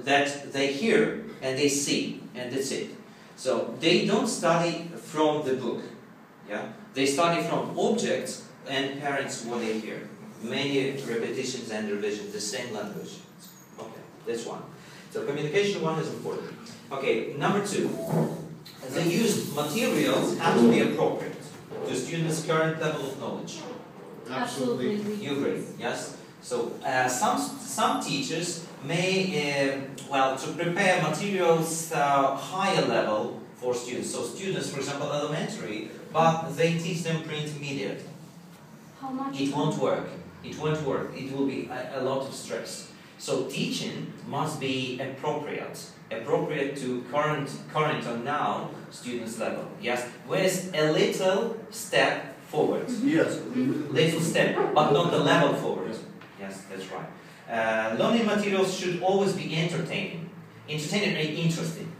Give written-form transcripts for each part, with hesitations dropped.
that they hear and they see, and that's it. So they don't study from the book. Yeah, they study from objects and parents what they hear. Many repetitions and revisions, the same language. Okay, that's one. So communication one is important. Okay, number two, the used materials have to be appropriate to students' current level of knowledge. Absolutely. You agree? Yes. So some teachers may well to prepare materials higher level for students. So students, for example, elementary, but they teach them pre-intermediate. How much? It won't work. It won't work. It will be a lot of stress. So teaching must be appropriate to current or now students' level. Yes, with a little step forward. Yes. Little step, but not the level forward. Yes, that's right. Learning materials should always be entertaining. Entertaining and interesting.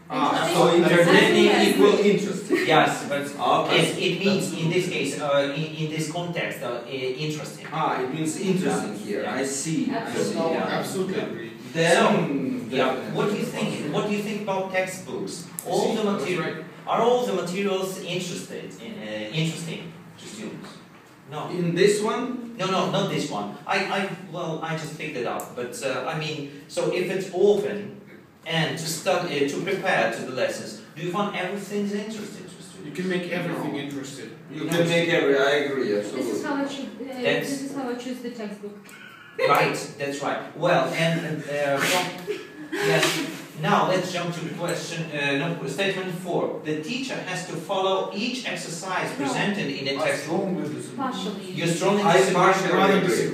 So entertaining equal interesting. Yes, but okay. it means in this case, in this context, interesting. It means interesting here. Yeah. I see. Absolutely. Yeah. Absolutely agree. Then, what do you think? What do you think about textbooks? All the material are all the materials interesting to students? No. In this one? No, not this one. I just picked it up. But I mean, so if it's open and to study, to prepare to the lessons, do you find everything is interesting to students? You can make everything interesting. You can make I agree, absolutely. This is how I choose the textbook. Right, that's right. Well, and yes. Now let's jump to the question. Statement 4. The teacher has to follow each exercise presented in a textbook. Partially. You strongly disagree.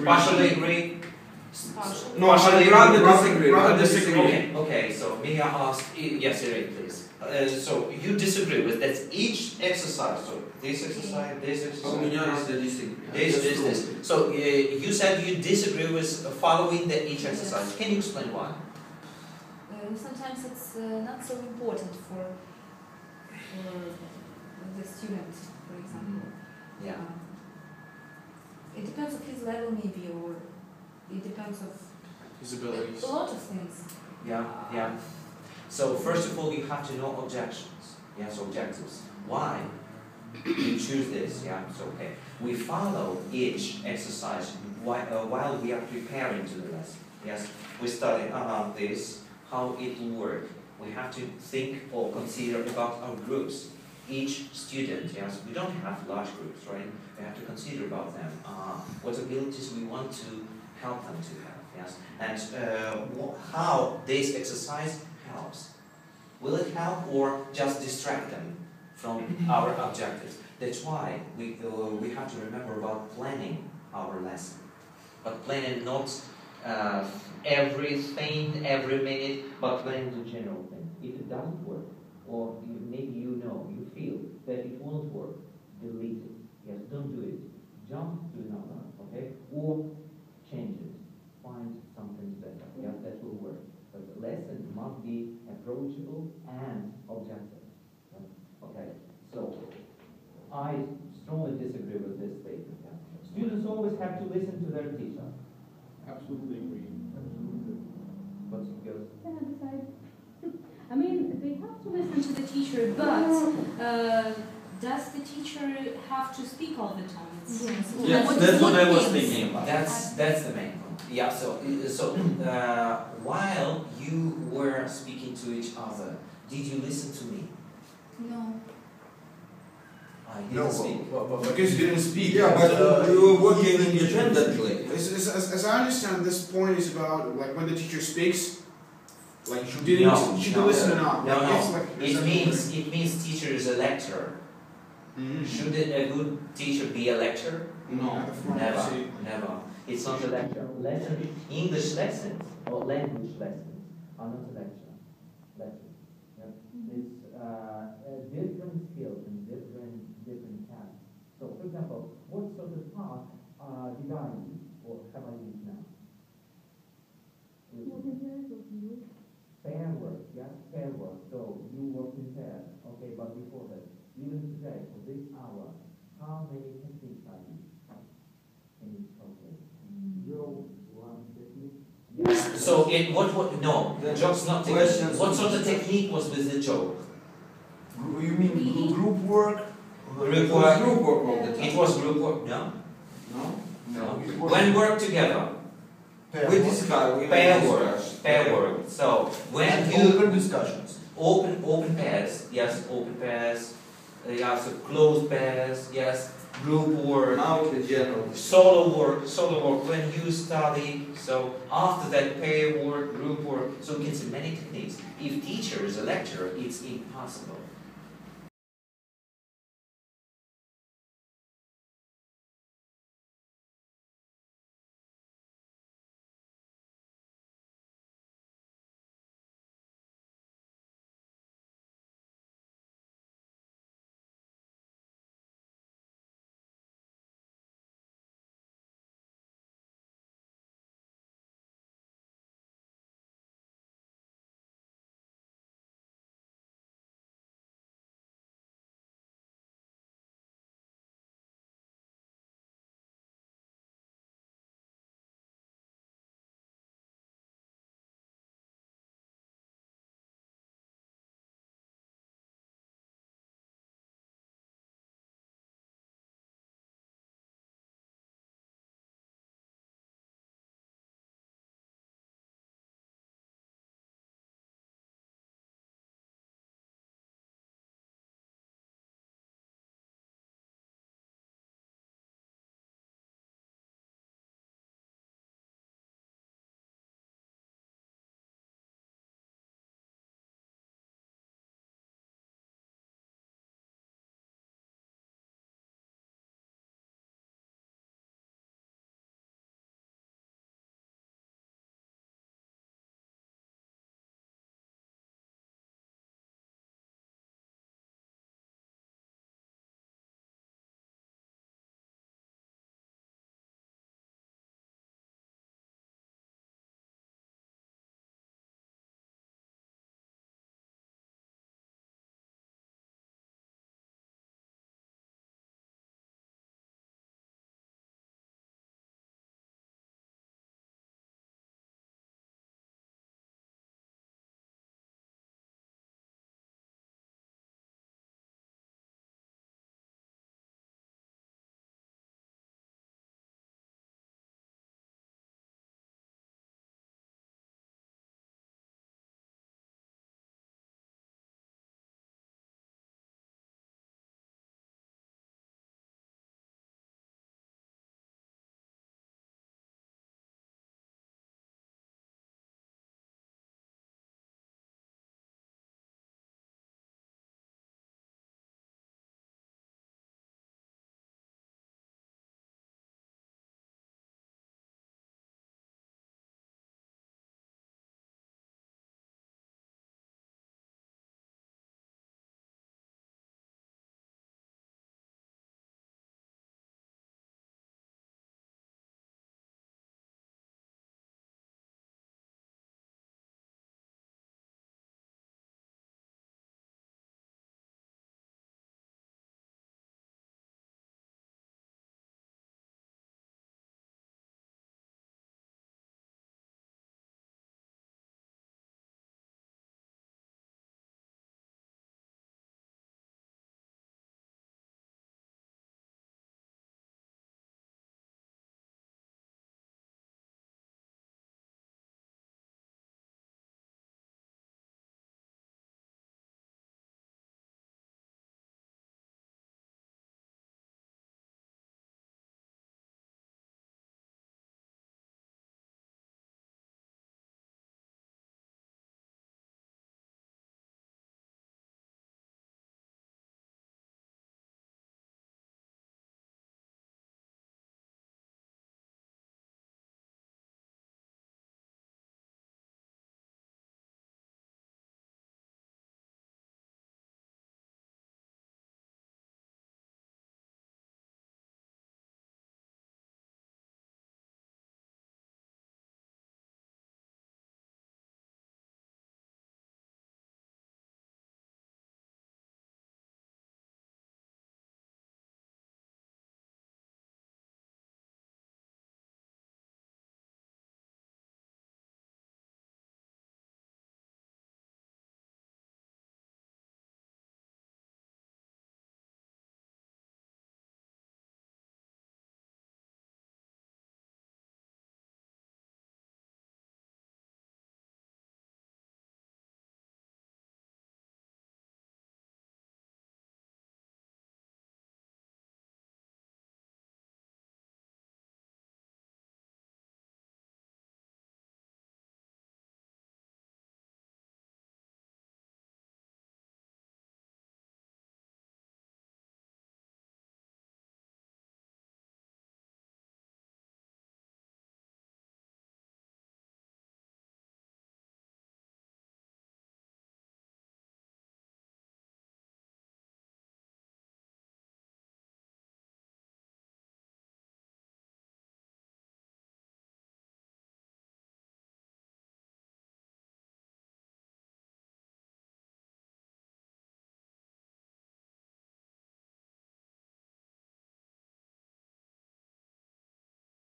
Partially agree. Partially. No, I rather disagree. Okay. So may I ask? Yes, Eric, please. So you disagree with that each exercise. So this exercise, this exercise, this. So you said you disagree with following each exercise. Can you explain why? Sometimes it's not so important for the student, for example. Yeah. It depends on his level, maybe, or it depends on His abilities. a lot of things. Yeah. So first of all, you have to know objections. Yes, objectives. Why you choose this? Yeah. So okay, we follow each exercise while we are preparing to the lesson. Yes, we study this. How it will work. We have to think or consider about our groups. Each student, yes, we don't have large groups, right? We have to consider about them. What abilities we want to help them to have, yes? And how this exercise helps. Will it help or just distract them from our objectives? That's why we have to remember about planning our lesson. But planning not everything, every minute, but planning the general thing. If it doesn't work, or maybe you feel that it won't work, delete it. Yes, don't do it. Jump to another, okay? Or change it. Find something better. Yes, that will work. But the lesson must be approachable and objective. Okay, so I strongly disagree with this statement. Yeah? Students always have to listen to their teacher. Absolutely agree. What's yours? Can I decide? I mean, they have to listen to the teacher, but does the teacher have to speak all the time? Yes, that's what I was thinking about. That's the main point. Yeah. So while you were speaking to each other, did you listen to me? No. I didn't speak. Because you didn't speak. Yeah, but we were working independently. As I understand, this point is about like when the teacher speaks, like should you listen or not? No. Like, it means teacher is a lecturer. Should a good teacher be a lecturer? No, Never. It's not a lecture. English lessons or language lessons are not a lecture. Lectures. Yeah? It's different skills and different tasks. So, for example, what sort of task did I use or have I used now? Fair work, yes, fair work. So you were prepared, okay, but before that, even today, for this hour, how many techniques are used? Can you calculate? 1 technique. Yes. So no, Then job's not questions technique. What and sort of discussions. technique was with the job? You mean group work? Group It was work. group work all the time. It was group work, no? No? No. It was When work together, we discuss. We pair discuss. work, pair work. So when And you open discussions. open pairs, yes, open pairs, so closed pairs, yes, group work, Now the general. solo work when you study, so after that pair work, group work, so we can see many techniques. If teacher is a lecturer, it's impossible.